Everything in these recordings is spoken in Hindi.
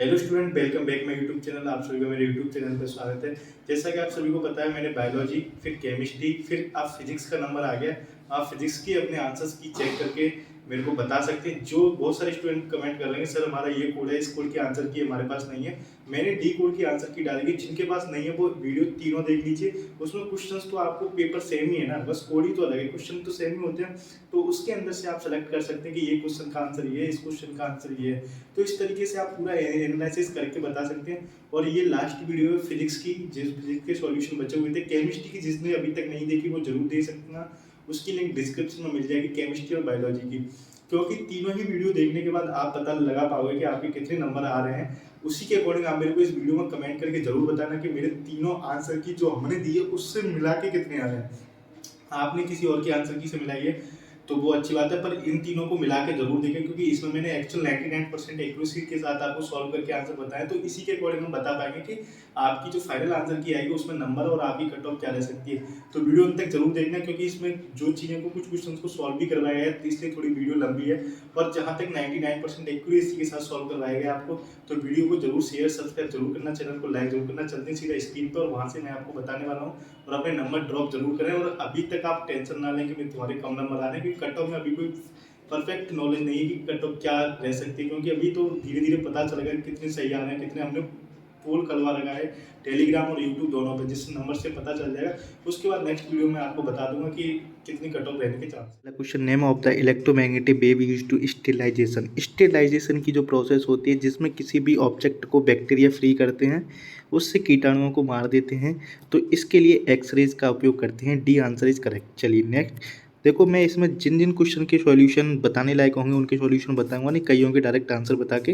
Hello student, welcome back my YouTube channel. आप सभी का मेरे यूट्यूब चैनल पर स्वागत है। जैसा कि आप सभी को पता है, मैंने बायोलॉजी, फिर केमिस्ट्री, फिर आप फिजिक्स का नंबर आ गया। आप फिजिक्स की अपने आंसर्स की चेक करके मेरे को बता सकते हैं। जो बहुत सारे स्टूडेंट कमेंट कर रहे हैं, सर हमारा ये कोड है, इस कोड के आंसर की हमारे पास नहीं है। मैंने डी कोड की आंसर की डालेगी। जिनके पास नहीं है वो वीडियो तीनों देख लीजिए। उसमें क्वेश्चंस तो आपको पेपर सेम ही है ना, बस कोड ही तो अलग है, क्वेश्चन तो सेम ही होते हैं। तो उसके अंदर से आप सेलेक्ट कर सकते हैं कि ये क्वेश्चन का आंसर ये है, इस क्वेश्चन का आंसर ये है। तो इस तरीके से आप पूरा एनालिसिस करके बता सकते हैं। और ये लास्ट वीडियो है फिजिक्स की, जिस फिजिक्स के सॉल्यूशन बचे हुए थे। केमिस्ट्री की जिसने अभी तक नहीं देखी वो जरूर देख सकते हैं, उसकी लिंक डिस्क्रिप्शन में मिल जाएगी, केमिस्ट्री और बायोलॉजी की। क्योंकि तीनों ही वीडियो देखने के बाद आप पता लगा पाओगे कि आपके कितने नंबर आ रहे हैं। उसी के अकॉर्डिंग आप मेरे को इस वीडियो में कमेंट करके जरूर बताना कि मेरे तीनों आंसर की जो हमने दी है उससे मिला के कितने आ रहे हैं। आपने किसी और के आंसर की से मिलाई है तो वो अच्छी बात है, पर इन तीनों को मिला के जरूर देखें, क्योंकि इसमें मैंने एक्चुअल 99% एक्यूरेसी के साथ आपको सॉल्व करके आंसर बताया। तो इसी के अकॉर्डिंग हम बता पाएंगे कि आपकी जो फाइनल आंसर की आएगी उसमें नंबर और आपकी कट ऑफ क्या रह सकती है। तो वीडियो अंत तक जरूर देखना, क्योंकि इसमें जो चीज़ें को कुछ क्वेश्चन को सॉल्व भी करवाया गया है, इसलिए थोड़ी वीडियो लंबी है। और जहाँ तक 99% एक्यूरेसी के साथ सॉल्व करवाया गया आपको, तो वीडियो को जरूर शेयर सब्सक्राइब जरूर करना, चैनल को लाइक जरूर करना। चलते सीधा स्क्रीन पर, वहाँ से मैं आपको बताने वाला हूँ। और अपने नंबर ड्रॉप जरूर करें। और अभी तक आप टेंशन ना लें कि तुम्हारे कम नंबर आ रहे हैं, क्योंकि कट ऑफ में अभी कोई परफेक्ट नॉलेज नहीं है कि कट ऑफ क्या रह सकती है। क्योंकि अभी तो धीरे धीरे पता चलेगा कितने सही आ रहे हैं, कितने हमने पोल करवा रखा है टेलीग्राम और यूट्यूब दोनों पे, जिस नंबर से पता चल जाएगा। उसके बाद नेक्स्ट वीडियो में आपको बता दूंगा कि कितनी कट ऑफ रहने के chance. Question, name of the electromagnetic wave use to sterilization. Sterilization की जो प्रोसेस होती है जिसमें किसी भी ऑब्जेक्ट को बैक्टीरिया फ्री करते हैं, उससे कीटाणुओं को मार देते हैं, तो इसके लिए एक्सरेज का उपयोग करते हैं। D answer is correct. चलिए नेक्स्ट देखो, मैं इसमें जिन जिन क्वेश्चन के सॉल्यूशन बताने लायक होंगे उनके सॉल्यूशन बताऊंगा, नहीं कईयों के डायरेक्ट आंसर बता के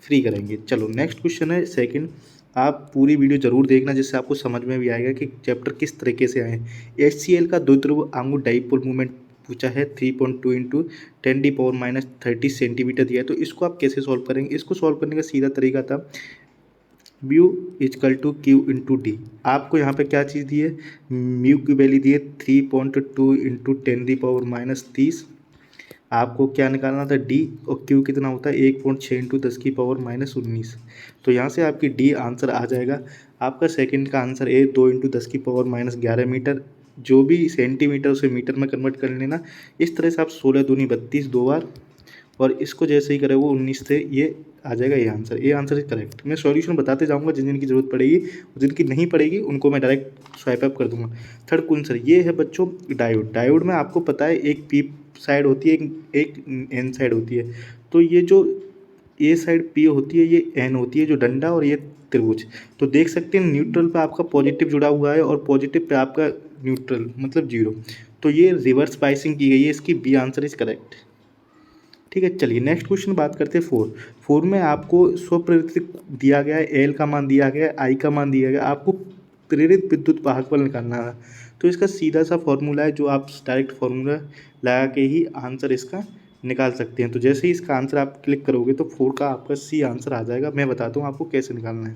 फ्री करेंगे। चलो नेक्स्ट क्वेश्चन है सेकंड। आप पूरी वीडियो जरूर देखना, जिससे आपको समझ में भी आएगा कि चैप्टर किस तरीके से आए। HCl का द्विध्रुव आंगुर डाइपोल मूवमेंट पूछा है 3.2 इंटू 10⁻³ सेंटीमीटर दिया है। तो इसको आप कैसे सॉल्व करेंगे? इसको सॉल्व करने का सीधा तरीका था mu is equal to q into d. आपको यहाँ पे क्या चीज़ दी है? म्यू की वैल्यू दी है 3.2 इंटू 10⁻30। आपको क्या निकालना था? डी। और क्यू कितना होता है? 1.6 इंटू 10⁻19। तो यहाँ से आपकी डी आंसर आ जाएगा। आपका सेकंड का आंसर ए 2 इंटू 10⁻11 मीटर। जो भी सेंटीमीटर उसे मीटर में कन्वर्ट कर लेना। इस तरह से आप 16 दूनी 32 दो बार, और इसको जैसे ही करें वो 19 से ये आ जाएगा ये आंसर। ये आंसर इज करेक्ट। मैं सॉल्यूशन बताते जाऊंगा, जिन जिनकी जरूरत पड़ेगी, जिनकी नहीं पड़ेगी उनको मैं डायरेक्ट स्वाइप अप कर दूंगा। थर्ड क्वेश्चन ये है बच्चों, डायोड। डायोड में आपको पता है एक पी साइड होती है, एक एन साइड होती है। तो ये जो ए साइड पी होती है, ये एन होती है जो डंडा, और ये त्रिभुज। तो देख सकते हैं न्यूट्रल पे आपका पॉजिटिव जुड़ा हुआ है और पॉजिटिव पे आपका न्यूट्रल मतलब जीरो। तो ये रिवर्स बाइसिंग की गई है, इसकी बी आंसर इज करेक्ट। ठीक है, चलिए नेक्स्ट क्वेश्चन बात करते हैं फोर में आपको स्वप्रेरित दिया गया है, एल का मान दिया गया है, आई का मान दिया गया है, आपको प्रेरित विद्युत वाहक बल निकालना है। तो इसका सीधा सा फॉर्मूला है, जो आप डायरेक्ट फॉर्मूला लगा के ही आंसर इसका निकाल सकते हैं। तो जैसे ही इसका आंसर आप क्लिक करोगे तो 4 का आपका सी आंसर आ जाएगा। मैं बताता हूँ आपको कैसे निकालना है।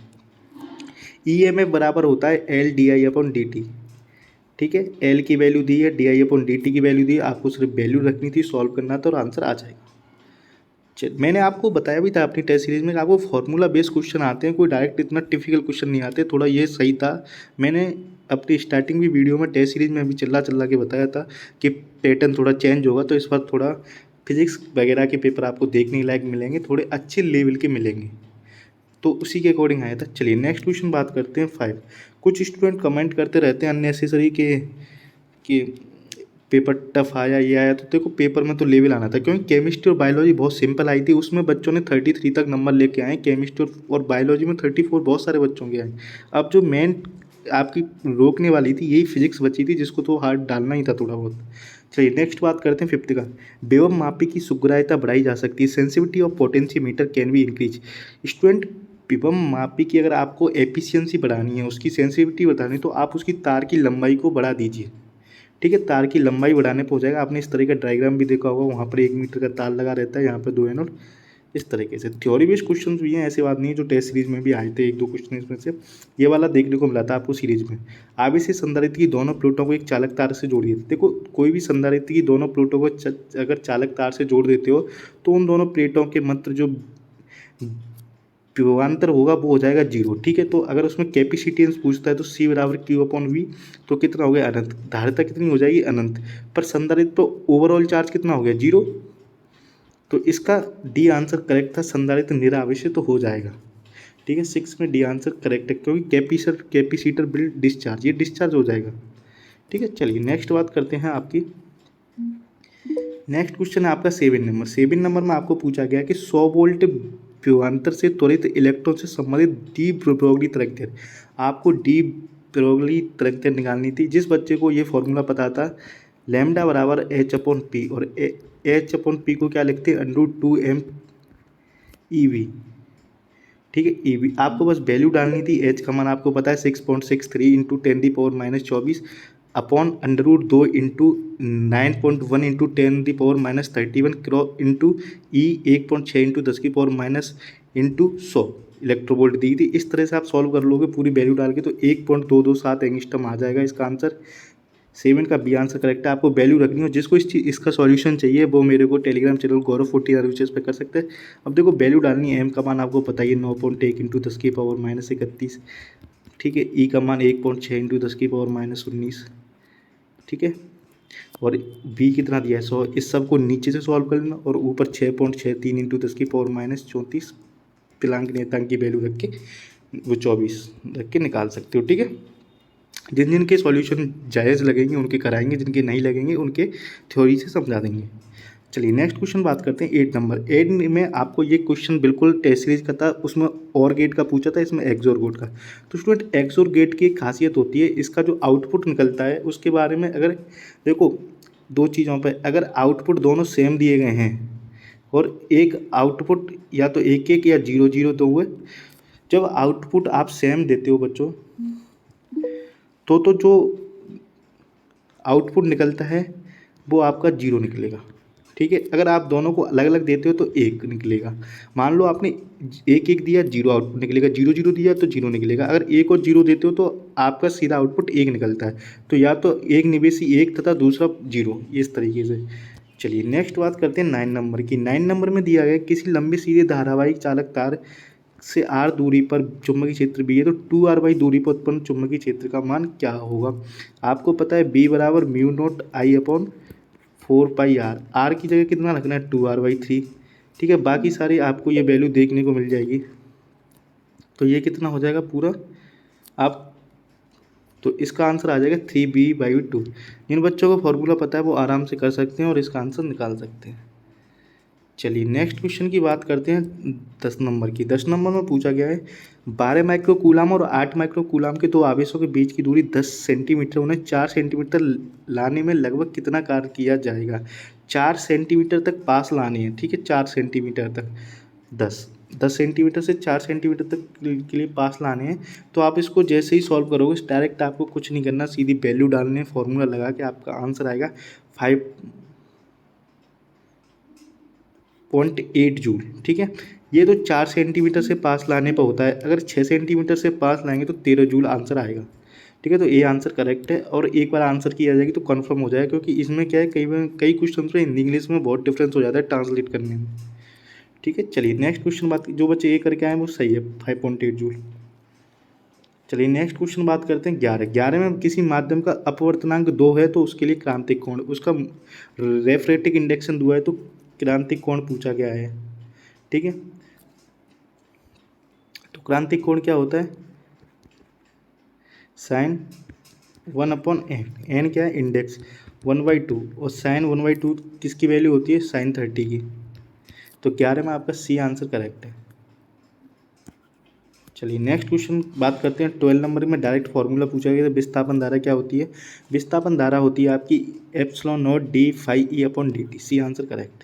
EMF बराबर होता है LdI/dt। ठीक है, एल की वैल्यू दी है, DI/dt की वैल्यू दी है, आपको सिर्फ वैल्यू रखनी थी, सॉल्व करना था और आंसर आ जाएगा। मैंने आपको बताया भी था अपनी टेस्ट सीरीज में कि आपको फॉर्मूला बेस्ड क्वेश्चन आते हैं, कोई डायरेक्ट इतना डिफिकल्ट क्वेश्चन नहीं आते। थोड़ा ये सही था। मैंने अपनी स्टार्टिंग भी वीडियो में टेस्ट सीरीज में अभी चला के बताया था कि पैटर्न थोड़ा चेंज होगा, तो इस बार थोड़ा फिजिक्स वगैरह के पेपर आपको देखने लायक मिलेंगे, थोड़े अच्छे लेवल के मिलेंगे, तो उसी के अकॉर्डिंग आया था। चलिए नेक्स्ट क्वेश्चन बात करते हैं 5। कुछ स्टूडेंट कमेंट करते रहते हैं अननेसेसरी कि पेपर टफ आया, ये आया। तो देखो, पेपर में तो लेवल आना था, क्योंकि केमिस्ट्री और बायोलॉजी बहुत सिंपल आई थी। उसमें बच्चों ने 33 तक नंबर लेके आए। केमिस्ट्री और बायोलॉजी में 34 बहुत सारे बच्चों के आए। अब जो मेन आपकी रोकने वाली थी यही फिजिक्स बची थी, जिसको तो हार्ड डालना ही था थोड़ा बहुत। चलिए नेक्स्ट बात करते हैं 5 का। वेव मापी की सुग्राह्यता बढ़ाई जा सकती है। Sensitivity of potentiometer can be increase. Student, विभव मापी की अगर आपको एफिशिएंसी बढ़ानी है, उसकी सेंसिटिविटी बढ़ानी है, तो आप उसकी तार की लंबाई को बढ़ा दीजिए। ठीक है, तार की लंबाई बढ़ाने पर हो जाएगा। आपने इस तरह का डायग्राम भी देखा होगा, वहाँ पर 1 मीटर का तार लगा रहता है, यहाँ पर 2 एनोड। इस तरीके से थ्योरी बेस्ड क्वेश्चन भी हैं, ऐसी बात नहीं है, जो टेस्ट सीरीज में भी आए थे 1-2 क्वेश्चन इसमें से। ये वाला देखने को मिला था आपको सीरीज में। आवेशी संधारित्र की दोनों प्लेटों को एक चालक तार से जोड़िए। देखो, कोई भी संधारित्र की दोनों प्लेटों को अगर चालक तार से जोड़ देते हो, तो उन दोनों प्लेटों के मध्य जो विभवांतर होगा वो हो जाएगा 0। ठीक है, तो अगर उसमें कैपेसिटेंस पूछता है तो C बराबर Q/V, तो कितना हो गया अनंत। धारिता कितनी हो जाएगी अनंत, पर संधारित्र तो ओवरऑल चार्ज कितना हो गया 0। तो इसका डी आंसर करेक्ट था, संधारित्र निरावेशित तो हो जाएगा। ठीक है, 6 में डी आंसर करेक्ट है, क्योंकि कैपेसिटर बिल्ड डिस्चार्ज, ये डिस्चार्ज हो जाएगा। ठीक है, चलिए नेक्स्ट बात करते हैं आपकी। नेक्स्ट क्वेश्चन है आपका 7 नंबर। 7 नंबर में आपको पूछा गया कि 100 वोल्ट विभवांतर से त्वरित इलेक्ट्रॉन से संबंधित डी ब्रोगली तरंगदैर्घ्य, आपको डी ब्रोगली तरंगदैर्घ्य निकालनी थी। जिस बच्चे को ये फॉर्मूला पता था, लैम्डा बराबर H/P, और H/P को क्या लिखते हैं √2m EV। ठीक है, EV आपको बस वैल्यू डालनी थी। H का मान आपको पता है 6.63 into 10⁻⁻24 upon √2 into 9.1 into 10⁻31 cross into E 1.6 into 10⁻⁻ into 100 electronvolt दी थी। इस तरह से आप सॉल्व कर लोगे पूरी वैल्यू डाल के, तो 1.227 एंगस्ट्रॉम आ जाएगा इसका आंसर। 7 का बी आंसर करेक्ट है। आपको वैल्यू रखनी हो, जिसको इसका सॉल्यूशन चाहिए वो मेरे को टेलीग्राम चैनल गौरव 40 सर्विसेज पे कर सकते हैं। अब देखो वैल्यू डालनी है। एम का मान आपको पता ही है 9.1 इंटू 10⁻31। ठीक है, ई का मान 1.6 इंटू 10⁻19। ठीक है, और बी कितना दिया है 100। इस सब को नीचे से सॉल्व कर लेना और ऊपर 6.63 इंटू 10⁻34 पिलांक नियतांक की वैल्यू रख के वो 24 रख के निकाल सकते हो। ठीक है, जिन जिन के सॉल्यूशन जायज़ लगेंगे उनके कराएंगे, जिनके नहीं लगेंगे उनके थ्योरी से समझा देंगे। चलिए नेक्स्ट क्वेश्चन बात करते हैं 8 नंबर। 8 में आपको ये क्वेश्चन बिल्कुल टेस्ट सीरीज का था, उसमें और गेट का पूछा था, इसमें एक्सोर गेट का। तो स्टूडेंट एक्सोर गेट की एक खासियत होती है, इसका जो आउटपुट निकलता है उसके बारे में अगर देखो दो चीज़ों पर, अगर आउटपुट दोनों सेम दिए गए हैं और एक आउटपुट या तो 1 या 0 दो हुए, जब आउटपुट आप सेम देते हो बच्चों तो जो आउटपुट निकलता है वो आपका 0 निकलेगा। ठीक है, अगर आप दोनों को अलग अलग देते हो तो 1 निकलेगा। मान लो आपने 1 दिया 0 आउटपुट निकलेगा, 0 दिया तो 0 निकलेगा। अगर 1 और 0 देते हो तो आपका सीधा आउटपुट 1 निकलता है। तो या तो एक निवेशी 1 तथा दूसरा 0, इस तरीके से। चलिए नेक्स्ट बात करते हैं 9 नंबर की। 9 नंबर में दिया गया किसी लंबी सीधे धारावाहिक चालक तार से r दूरी पर चुंबकीय क्षेत्र B है, तो 2r दूरी पर उत्पन्न चुंबकीय क्षेत्र का मान क्या होगा। आपको पता है B बराबर μ0I/4πr। r की जगह कितना रखना है 2r/3। ठीक है, बाकी सारी आपको ये वैल्यू देखने को मिल जाएगी। तो ये कितना हो जाएगा पूरा आप, तो इसका आंसर आ जाएगा 3b/2। जिन बच्चों को फॉर्मूला पता है वो आराम से कर सकते हैं और इसका आंसर निकाल सकते हैं। चलिए नेक्स्ट क्वेश्चन की बात करते हैं 10 नंबर की। 10 नंबर में पूछा गया है 12 माइक्रोकूलाम और 8 माइक्रोकूलाम के दो आवेशों के बीच की दूरी 10 सेंटीमीटर, उन्हें 4 सेंटीमीटर लाने में लगभग कितना कार्य किया जाएगा। 4 सेंटीमीटर तक पास लाने हैं। ठीक है, 4 सेंटीमीटर तक 10 सेंटीमीटर से 4 सेंटीमीटर तक के लिए पास लाने हैं। तो आप इसको जैसे ही सॉल्व करोगे डायरेक्ट आपको कुछ नहीं करना, सीधी वैल्यू डालने हैं, फॉर्मूला लगा के आपका आंसर आएगा 5.8 जूल। ठीक है, ये तो 4 सेंटीमीटर से पास लाने पर होता है। अगर 6 सेंटीमीटर से पास लाएंगे तो 13 जूल आंसर आएगा। ठीक है, तो ये आंसर करेक्ट है और एक बार आंसर किया जाएगी तो कंफर्म हो जाएगा, क्योंकि इसमें क्या है कई क्वेश्चन में हिंदी इंग्लिश में बहुत डिफरेंस हो जाता है ट्रांसलेट करने में। ठीक है, चलिए नेक्स्ट क्वेश्चन बात, जो बच्चे ये करके आए वो सही है 5.8 जूल। चलिए नेक्स्ट क्वेश्चन बात करते हैं 11 में किसी माध्यम का अपवर्तनांक 2 है तो उसके लिए क्रांतिक कोण, उसका रेफ्रेक्टिव इंडेक्शन 2 है तो क्रांतिक कोण पूछा गया है। ठीक है, तो क्रांतिक कोण क्या होता है sin 1/n। n क्या है इंडेक्स 1/2 और sin 1/2 किसकी वैल्यू होती है sin 30 की। तो 11 में आपका सी आंसर करेक्ट है। चलिए नेक्स्ट क्वेश्चन बात करते हैं 12 नंबर में। डायरेक्ट फार्मूला पूछा गया था, विस्थापन धारा क्या होती है। विस्थापन धारा होती है आपकी ε0d∅e/dt। C answer correct.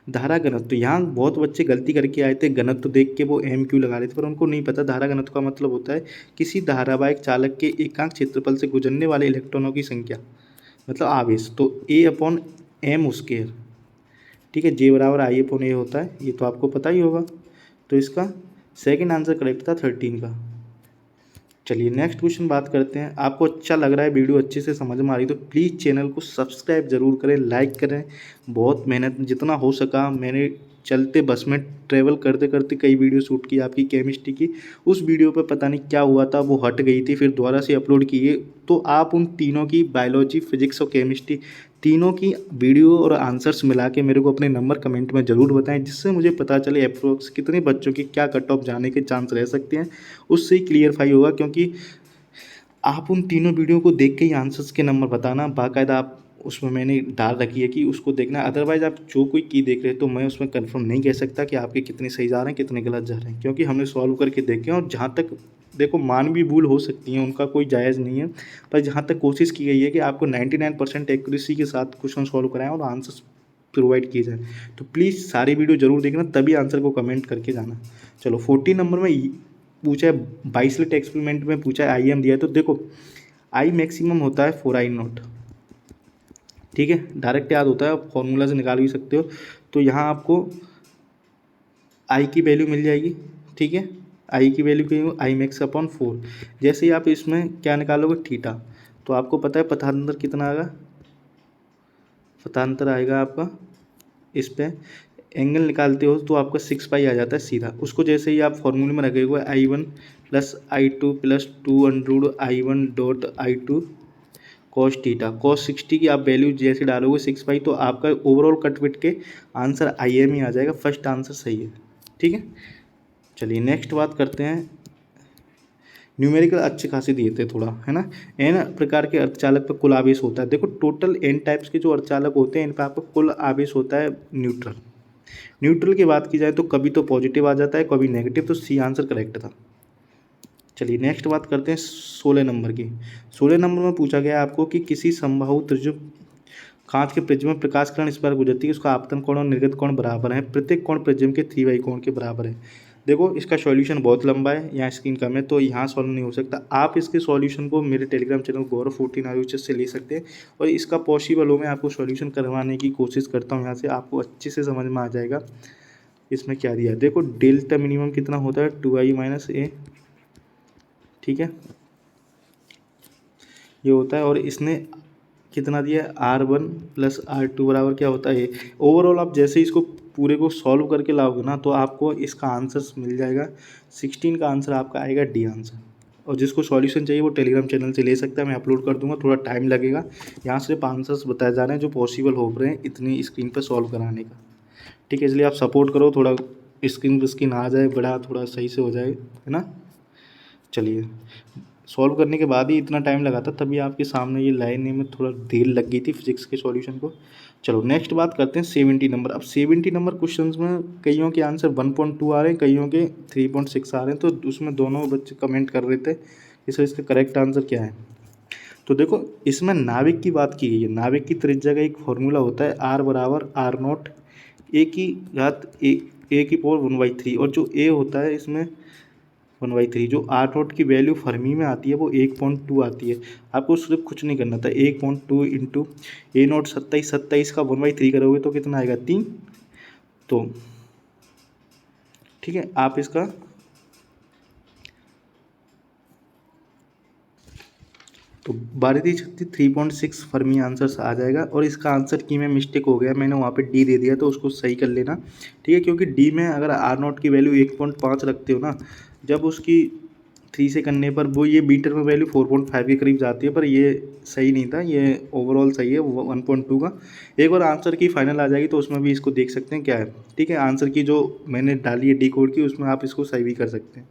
धारा घनत्व, तो यहाँ बहुत बच्चे गलती करके आए थे, घनत्व देख के वो MQ लगा रहे थे, पर उनको नहीं पता धारा घनत्व का मतलब होता है किसी धारावाहिक चालक के एकांक क्षेत्रफल से गुजरने वाले इलेक्ट्रॉनों की संख्या, मतलब आवेश। तो A/m²। ठीक है, J बराबर I/A होता है, ये तो आपको पता ही होगा। तो इसका सेकंड आंसर करेक्ट था 13 का। चलिए नेक्स्ट क्वेश्चन बात करते हैं। आपको अच्छा लग रहा है, वीडियो अच्छे से समझ में आ रही तो प्लीज़ चैनल को सब्सक्राइब ज़रूर करें, लाइक करें। बहुत मेहनत जितना हो सका मैंने चलते बस में ट्रैवल करते करते कई वीडियो शूट की आपकी केमिस्ट्री की, उस वीडियो पे पता नहीं क्या हुआ था, वो हट गई थी, फिर दोबारा से अपलोड किए। तो आप उन तीनों की बायोलॉजी, फिजिक्स और केमिस्ट्री तीनों की वीडियो और आंसर्स मिला के मेरे को अपने नंबर कमेंट में ज़रूर बताएं, जिससे मुझे पता चले अप्रोक्स कितने बच्चों की क्या कट ऑफ जाने के चांस रह सकते हैं, उससे ही क्लियरफाई होगा। क्योंकि आप उन तीनों वीडियो को देख के ही आंसर्स के नंबर बताना, बाकायदा आप उसमें मैंने डाल रखी है कि उसको देखना। अदरवाइज़ आप जो कोई की देख रहे हैं तो मैं उसमें कंफर्म नहीं कह सकता कि आपके कितने सही जा रहे हैं कितने गलत जा रहे हैं, क्योंकि हमने सॉल्व करके देखे हैं। और जहाँ तक देखो मानवीय भूल हो सकती है, उनका कोई जायज़ नहीं है, पर जहाँ तक कोशिश की गई है कि आपको 99% एक्यूरेसी के साथ क्वेश्चन सॉल्व कराएं और आंसर्स प्रोवाइड किए जाएँ। तो प्लीज़ सारी वीडियो ज़रूर देखना, तभी आंसर को कमेंट करके जाना। चलो 14 नंबर में पूछा है, बाइसलेट एक्सपेरिमेंट में पूछा है आई एम दिया है। तो देखो आई मैक्सिमम होता है 4I0, ठीक है, डायरेक्ट याद होता है, आप फॉर्मूला से निकाल भी सकते हो। तो यहाँ आपको आई की वैल्यू मिल जाएगी, ठीक है, आई की वैल्यू क्यों, आई मैक्स अपॉन 4। जैसे ही आप इसमें क्या निकालोगे थीटा, तो आपको पता है पथांतर कितना आएगा, पथांतर आएगा आपका इस पे एंगल निकालते हो तो आपका 6 पाई आ जाता है सीधा। उसको जैसे ही आप फॉर्मूले में रखोगे I1 + I2 + 2√I1 dot I2 cos theta, cos 60 की आप वैल्यू जैसे डालोगे 6 पाई, तो आपका ओवरऑल कटविट के आंसर IM ही आ जाएगा। फर्स्ट आंसर सही है, ठीक है। चलिए नेक्स्ट बात करते हैं, न्यूमेरिकल अच्छे खासे दिए थे थोड़ा, है ना। n प्रकार के अर्धचालक पर कुल आवेश होता है। देखो टोटल n टाइप्स के जो अर्धचालक होते हैं इन पर आपका कुल आवेश होता है न्यूट्रल। न्यूट्रल की बात की जाए तो कभी तो पॉजिटिव आ जाता है, कभी नेगेटिव, तो सी आंसर करेक्ट था। चलिए नेक्स्ट बात करते हैं 16 नंबर की। 16 नंबर में पूछा गया आपको कि किसी समबाहु त्रिज्यी कांच के प्रिज्म में प्रकाश किरण इस पर गुजरती है, उसका आपतन कोण और निर्गत कोण बराबर है, प्रत्येक कोण प्रिज्म के 3y कोण के बराबर है। देखो इसका सॉल्यूशन बहुत लंबा है, यहाँ स्क्रीन कम है तो यहाँ सॉल्व नहीं हो सकता। आप इसके सॉल्यूशन को मेरे टेलीग्राम चैनल गौरव 14 RUHS से ले सकते हैं, और इसका पॉसिबल हो मैं आपको सॉल्यूशन करवाने की कोशिश करता हूँ यहाँ से, आपको अच्छे से समझ में आ जाएगा इसमें क्या दिया है। देखो डेल्टा मिनिमम कितना होता है 2i - a, ठीक है, ये होता है। और इसने कितना दिया है R1 + R2 बराबर क्या होता है, ओवरऑल आप जैसे इसको पूरे को सॉल्व करके लाओगे ना तो आपको इसका आंसर मिल जाएगा 16 का आंसर आपका आएगा डी आंसर। और जिसको सॉल्यूशन चाहिए वो टेलीग्राम चैनल से ले सकता है, मैं अपलोड कर दूंगा, थोड़ा टाइम लगेगा। यहाँ सिर्फ आंसर्स बताए जा रहे हैं जो पॉसिबल हो रहे हैं इतनी स्क्रीन पर सॉल्व कराने का, ठीक है। इसलिए आप सपोर्ट करो, थोड़ा स्क्रीन आ जाए बड़ा, थोड़ा सही से हो जाए, है ना। चलिए सॉल्व करने के बाद ही इतना टाइम लगा था, तभी आपके सामने ये लाइन में थोड़ा देर लग गई थी फिजिक्स के सॉल्यूशन को। चलो नेक्स्ट बात करते हैं 70 नंबर। अब 70 नंबर क्वेश्चंस में कईयों के आंसर 1.2 आ रहे हैं, कईयों के 3.6 आ रहे हैं। तो उसमें दोनों बच्चे कमेंट कर रहे थे कि सर इसका करेक्ट आंसर क्या है। तो देखो इसमें नाविक की बात की गई है। नाविक की त्रिज्या का एक फॉर्मूला होता है R = R0 A⁴ और जो A होता है इसमें 1/3। जो R0 की वैल्यू फर्मी में आती है वो 1.2 आती है। आपको सिर्फ कुछ नहीं करना था, 1.2 × A0 27 का 1/3 करोगे तो कितना आएगा 3। तो ठीक है, आप इसका तो 12×36 3.6 फर्मी आंसर आ जाएगा। और इसका आंसर की में मिस्टेक हो गया, मैंने वहाँ पे डी दे दिया, तो उसको सही कर लेना, ठीक है। क्योंकि डी में अगर R0 की वैल्यू 1.5 रखते हो ना, जब उसकी 3 से करने पर वो ये बीटर में वैल्यू 4.5 के करीब जाती है, पर ये सही नहीं था, ये ओवरऑल सही है 1.2 का। एक बार आंसर की फाइनल आ जाएगी तो उसमें भी इसको देख सकते हैं क्या है, ठीक है। आंसर की जो मैंने डाली है डी कोड की, उसमें आप इसको सही भी कर सकते हैं।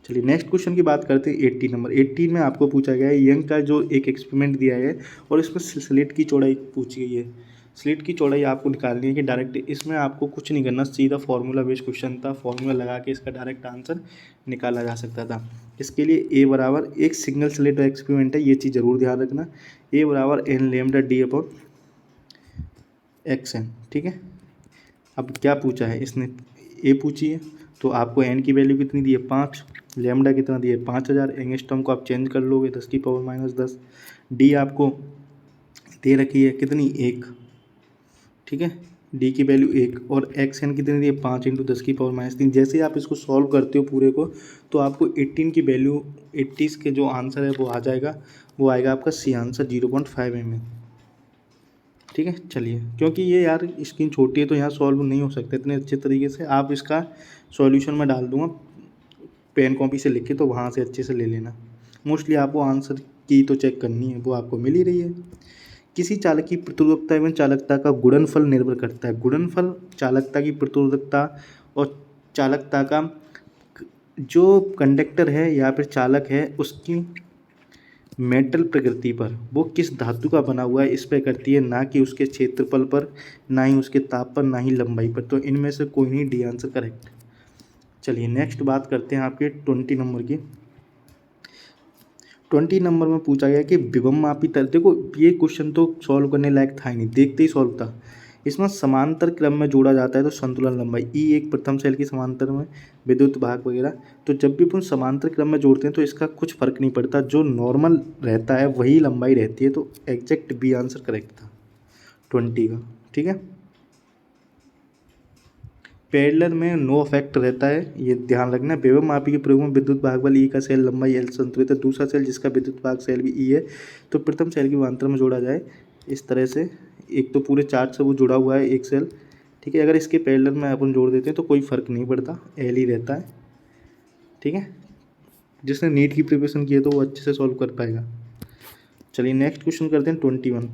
चलिए नेक्स्ट क्वेश्चन की बात करते हैं 18 नंबर। 18 में आपको पूछा गया है यंग का जो एक एक्सपेरिमेंट दिया है और इसमें स्लिट की चौड़ाई पूछी गई है। स्लिट की चौड़ाई आपको निकालनी है कि डायरेक्ट, इसमें आपको कुछ नहीं करना, सीधा फार्मूला बेस्ड क्वेश्चन था, फार्मूला लगा के इसका डायरेक्ट आंसर निकाला जा सकता था। इसके लिए A बराबर एक सिंगल स्लिट एक्सपेरिमेंट है, ये चीज़ ज़रूर ध्यान रखना, A बराबर n λ/d/xn, ठीक है। अब क्या पूछा है इसने, A पूछी है तो आपको n की वैल्यू कितनी दी है 5, लैम्डा कितना दिया है 5000, एंगस्ट्रॉम को आप चेंज कर लोगे 10⁻⁻10, डी आपको दे रखी है कितनी 1, ठीक है, डी की वैल्यू 1, और एक्स एन कितनी दी है 5 × 10⁻³ जैसे ही आप इसको सॉल्व करते हो पूरे को तो आपको 18 की वैल्यू 80 के जो आंसर है वो आ जाएगा, वो आएगा आपका सी आंसर 0.5 mm। ठीक है। चलिए, क्योंकि ये यार स्क्रीन छोटी है तो यहाँ सॉल्व नहीं हो सकता इतने अच्छे तरीके से, आप इसका सॉल्यूशन में डाल दूंगा पेन कॉपी से लिख के, तो वहाँ से अच्छे से ले लेना। मोस्टली आपको आंसर की तो चेक करनी है, वो आपको मिल ही रही है। किसी चालक की प्रतिरोधकता एवं चालकता का गुणनफल निर्भर करता है। गुणनफल चालकता की प्रतिरोधकता और चालकता का जो कंडक्टर है या फिर चालक है उसकी मेटल प्रकृति पर, वो किस धातु का बना हुआ है इस पर करती है, ना कि उसके क्षेत्रफल पर, ना ही उसके ताप पर, ना ही लंबाई पर। तो इनमें से कोई नहीं, डी आंसर करेक्ट। चलिए नेक्स्ट बात करते हैं आपके 20 नंबर की। 20 नंबर में पूछा गया कि विभव मापी तंत्र, देखो ये क्वेश्चन तो सॉल्व करने लायक था ही नहीं, देखते ही सॉल्व था। इसमें समांतर क्रम में जोड़ा जाता है तो संतुलन लंबाई ई एक प्रथम सेल की समांतर में विद्युत भाग वगैरह, तो जब भी अपन समांतर क्रम में जोड़ते हैं तो इसका कुछ फर्क नहीं पड़ता, जो नॉर्मल रहता है वही लंबाई रहती है। तो एग्जैक्ट बी आंसर करेक्ट था 20 का। ठीक है। पैरेलल में नो इफेक्ट रहता है, ये ध्यान रखना। विभव मापी के प्रयोग में विद्युत भाग बल ई का सेल लंबाई एल संतुलित है, दूसरा सेल जिसका विद्युत भाग सेल भी ई है तो प्रथम सेल के विभवांतर में जोड़ा जाए इस तरह से। एक तो पूरे चार्ट से वो जुड़ा हुआ है एक सेल, ठीक है। अगर इसके पैरेलल में अपन जोड़ देते हैं तो कोई फर्क नहीं पड़ता, एल ही रहता है। ठीक है। जिसने नीट की प्रिपरेशन की है तो वो अच्छे से सॉल्व कर पाएगा। चलिए नेक्स्ट क्वेश्चन करते हैं 21।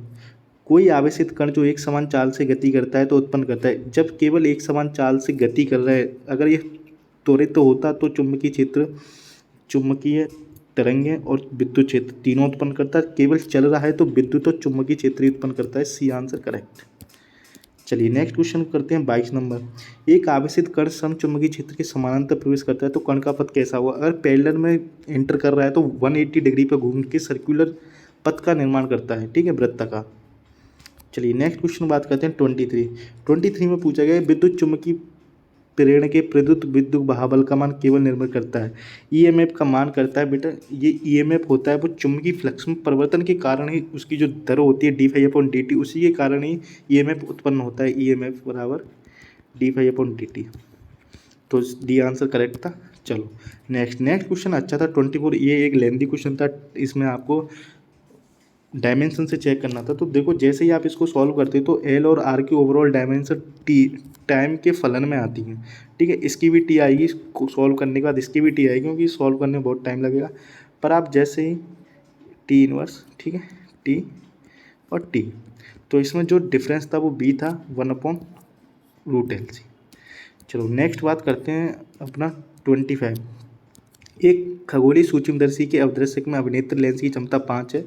कोई आवेशित कण जो एक समान चाल से गति करता है तो उत्पन्न करता है, जब केवल एक समान चाल से गति कर रहा है, अगर ये त्वरित होता तो चुंबकीय क्षेत्र, चुंबकीय तरंगें और विद्युत क्षेत्र तीनों उत्पन्न करता है। केवल चल रहा है तो विद्युत और चुंबकीय क्षेत्र उत्पन्न करता है। C answer correct. चलिए नेक्स्ट क्वेश्चन करते हैं 22 नंबर। एक आवेशित कण समचुंबकीय क्षेत्र के समानांतर प्रवेश करता है तो कण का पथ कैसा हुआ। अगर पैरेलल में एंटर कर रहा है तो 180 डिग्री पर घूम के सर्कुलर पथ का निर्माण करता है, ठीक है, वृत्त का। चलिए नेक्स्ट क्वेश्चन बात करते हैं 23 में पूछा गया है विद्युत चुम्बकीय प्रेरण के प्रयुक्त विद्युत बहाबल का मान केवल निर्भर करता है, ईएमएफ का मान करता है। बेटा ये ईएमएफ होता है वो चुंबकीय फ्लक्स में परिवर्तन के कारण ही उसकी जो दर होती है d∅/dt, उसी के कारण ही ईएमएफ उत्पन्न होता है। ईएमएफ बराबर d∅/dt। तो डी आंसर करेक्ट था। चलो नेक्स्ट क्वेश्चन अच्छा था 24। ये एक लेंथी क्वेश्चन था, इसमें आपको डायमेंशन से चेक करना था। तो देखो जैसे ही आप इसको सॉल्व करते हो तो एल और आर की ओवरऑल डायमेंशन टी टाइम के फलन में आती हैं, ठीक है। इसकी भी टी आएगी सॉल्व करने के बाद, इसकी भी टी आएगी, क्योंकि सॉल्व करने में बहुत टाइम लगेगा। पर आप जैसे ही टी इनवर्स, ठीक है, टी और टी, तो इसमें जो डिफरेंस था वो बी था 1/√LC। चलो नेक्स्ट बात करते हैं अपना 25। एक खगोलीय सूक्ष्मदर्शी के अवदर्शक में अभिनेत्र लेंस की क्षमता 5 है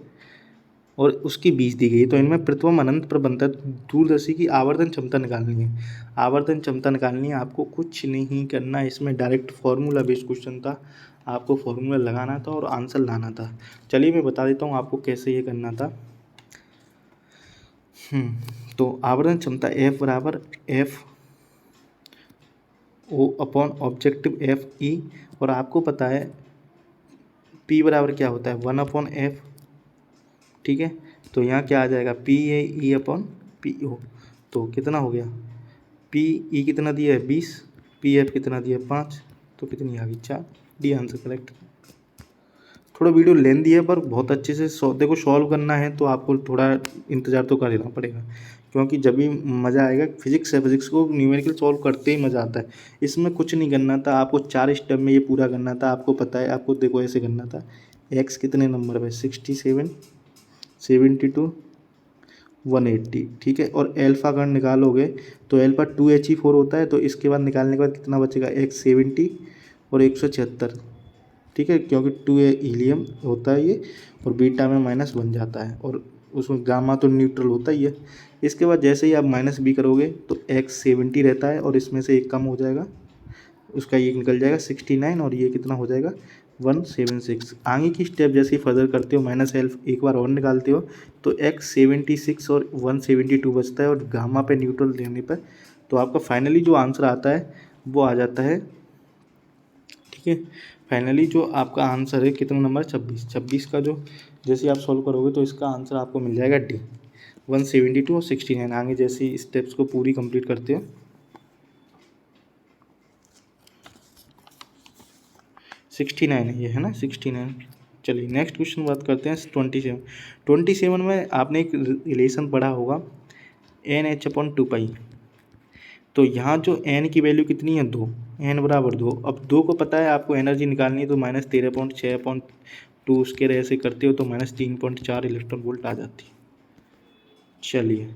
और उसकी 20 दी गई है। तो इनमें प्रतिबिंब अनंत पर बनता है। दूरदर्शी की आवर्धन क्षमता निकालनी है। आवर्धन क्षमता निकालनी है, आपको कुछ नहीं करना है, इसमें डायरेक्ट फार्मूला बेस्ड क्वेश्चन था, आपको फार्मूला लगाना था और आंसर लाना था। चलिए मैं बता देता हूँ आपको कैसे ये करना था। तो आवर्धन क्षमता F बराबर F O upon objective FE, और आपको पता है P बराबर क्या होता है 1/F, ठीक है। तो यहाँ क्या आ जाएगा PE/PO, तो कितना हो गया, PE कितना दिया है 20, PF कितना दिया है 5, तो कितनी आ गई 4। D answer correct. थोड़ा वीडियो लेंथी है पर बहुत अच्छे से देखो सॉल्व करना है तो आपको थोड़ा इंतज़ार तो करना पड़ेगा, क्योंकि जब भी मज़ा आएगा। फिजिक्स है, फिजिक्स को न्यूमेरिकल सॉल्व करते ही मज़ा आता है। इसमें कुछ नहीं करना था, आपको 4 स्टेप में ये पूरा करना था। आपको पता है, आपको देखो ऐसे करना था। एक्स कितने नंबर पे 67, 72, 180, ठीक है। और एल्फा अगर निकालोगे तो एल्फा 2He4 होता है, तो इसके बाद निकालने के बाद कितना बचेगा एक्स 70 और 176, ठीक है, क्योंकि 2 हीलियम होता है ये, और बीटा में माइनस बन जाता है, और उसमें गामा तो न्यूट्रल होता ही है। इसके बाद जैसे ही आप -b करोगे तो एक्स 70 रहता है और इसमें से एक कम हो जाएगा, उसका ये निकल जाएगा 69, और ये कितना हो जाएगा 176। आगे की स्टेप जैसे ही फर्दर करते हो माइनस एल्फ एक बार और निकालते हो तो एक्स 76 और 172 बचता है, और गामा पे न्यूट्रल लेने पर तो आपका फाइनली जो आंसर आता है वो आ जाता है, ठीक है। फाइनली जो आपका आंसर है कितना नंबर 26 का जो जैसे आप सॉल्व करोगे तो इसका आंसर आपको मिल जाएगा डी 172 और 69। आगे जैसे स्टेप्स को पूरी कंप्लीट करते हैं 69 है ये, है ना 69। चलिए नेक्स्ट क्वेश्चन बात करते हैं 27 में आपने एक रिलेशन पढ़ा होगा एन एच अपॉन 2 पाई। तो यहाँ जो एन की वैल्यू कितनी है 2, एन बराबर 2। अब 2 को पता है आपको एनर्जी निकालनी है तो -13.6/2 उसके ऐसे करते हो तो -3.4 इलेक्ट्रॉन वोल्ट आ जाती है। चलिए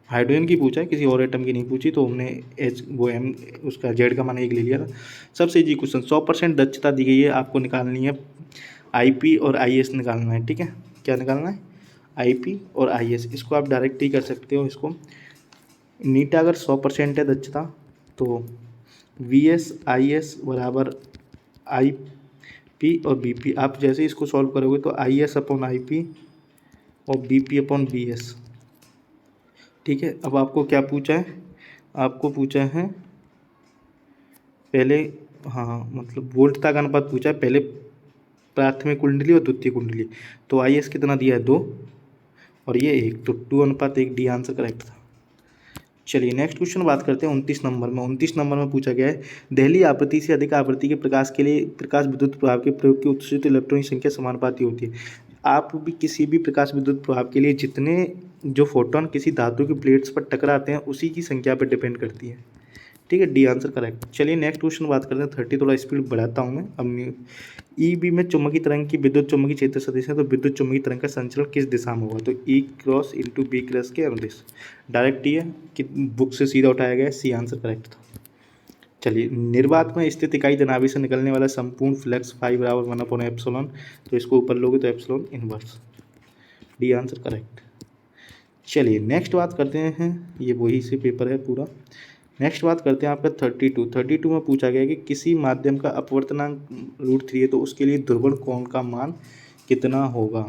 हाइड्रोजन की पूछा है, किसी और एटम की नहीं पूछी, तो हमने एच वो एम उसका जेड का मान 1 ले लिया था। सबसे इजी क्वेश्चन, 100% दक्षता दी गई है, आपको निकालनी है आईपी और आईएस निकालना है। ठीक है, क्या निकालना है? आईपी और आईएस। इसको आप डायरेक्ट ही कर सकते हो। इसको नीटा अगर 100% है दक्षता तो वी एस आई एस बराबर आई पी और बी पी। आप जैसे इसको सॉल्व करोगे तो I S upon I P और B P upon B S. ठीक है, अब आपको क्या पूछा है? आपको पूछा है पहले, हाँ मतलब वोल्टता का अनुपात पूछा है, पहले प्राथमिक कुंडली और द्वितीय कुंडली। तो आई एस कितना दिया है 2 और ये 1, तो 2:1 डी आंसर करेक्ट था। चलिए नेक्स्ट क्वेश्चन बात करते हैं 29 नंबर में। 29 नंबर में पूछा गया है दहली आवृत्ति से अधिक आवृत्ति के प्रकाश के लिए प्रकाश विद्युत प्रभाव के प्रयोग की उत्सर्जित इलेक्ट्रॉन की संख्या समानुपाती होती है। आप भी किसी भी प्रकाश विद्युत प्रभाव के लिए जितने जो फोटोन किसी धातु की प्लेट्स पर टकराते हैं उसी की संख्या पर डिपेंड करती है। ठीक है, डी आंसर करेक्ट। चलिए नेक्स्ट क्वेश्चन बात करते हैं 30, थोड़ा स्पीड बढ़ाता हूँ मैं अब। ई बी में चुंबकीय तरंग की विद्युत चुंबकीय क्षेत्र सदिश है, तो विद्युत चुंबकीय तरंग का संचरण किस दिशा में होगा? तो ई क्रॉस इंटू बी क्रॉस के अनुदिश। डायरेक्ट ही है कि बुक से सीधा उठाया गया है, सी आंसर करेक्ट था। चलिए निर्वात में स्थित इकाई धनाभि से निकलने वाला संपूर्ण फ्लक्स फाइव बराबर 1/एप्सिलॉन, तो इसको ऊपर लोगे तो epsilon inverse, D answer correct. चलिए नेक्स्ट बात करते हैं, ये वही से पेपर है पूरा। नेक्स्ट बात करते हैं आपका 32 में पूछा गया है कि किसी माध्यम का अपवर्तनांक √3 है तो उसके लिए ध्रुवण कोण का मान कितना होगा?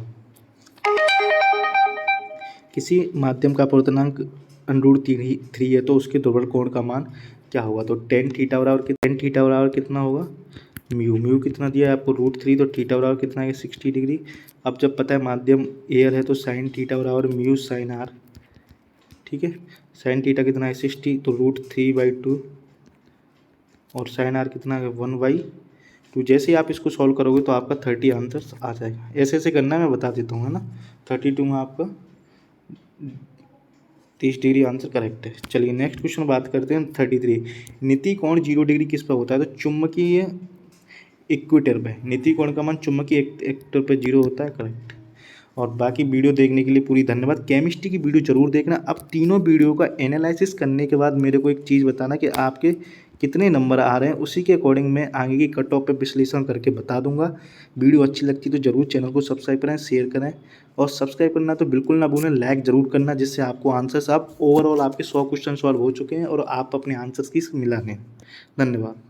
किसी माध्यम का अपवर्तनांक √3 है तो उसके ध्रुवण कोण का मान क्या होगा? तो tan थीटा बराबर कितना होगा? म्यू कितना दिया है आपको √3, तो थीटा बराबर कितना है 60 डिग्री। अब जब पता है माध्यम एयर है तो sin थीटा बराबर म्यू sin r। ठीक है, sin थीटा कितना है 60, तो √3/2 और sin r कितना है 1/2। जैसे ही आप इसको सॉल्व करोगे तो आपका 30 आंसर आ जाएगा। ऐसे ऐसे करना है, मैं बता देता हूँ, है ना। 32 में आपका 30 डिग्री आंसर करेक्ट है। चलिए नेक्स्ट क्वेश्चन बात करते हैं 33। नीति कोण 0 डिग्री किस पर होता है? तो चुंबकीय इक्वेटर पे नीति कोण का मान चुंबकीय इक्वेटर पे 0 होता है, करेक्ट। और बाकी वीडियो देखने के लिए पूरी धन्यवाद। केमिस्ट्री की वीडियो जरूर देखना। अब तीनों वीडियो का एनालिसिस करने के बाद मेरे को एक चीज़ बताना कि आपके कितने नंबर आ रहे हैं, उसी के अकॉर्डिंग मैं आगे की कट ऑफ पे विश्लेषण करके बता दूंगा। वीडियो अच्छी लगती तो जरूर चैनल को सब्सक्राइब करें, शेयर करें, और सब्सक्राइब करना तो बिल्कुल ना भूलें, लाइक ज़रूर करना, जिससे आपको आंसर्स, आप ओवरऑल आपके 100 क्वेश्चन सॉल्व हो चुके हैं और आप अपने आंसर्स की मिला लें। धन्यवाद।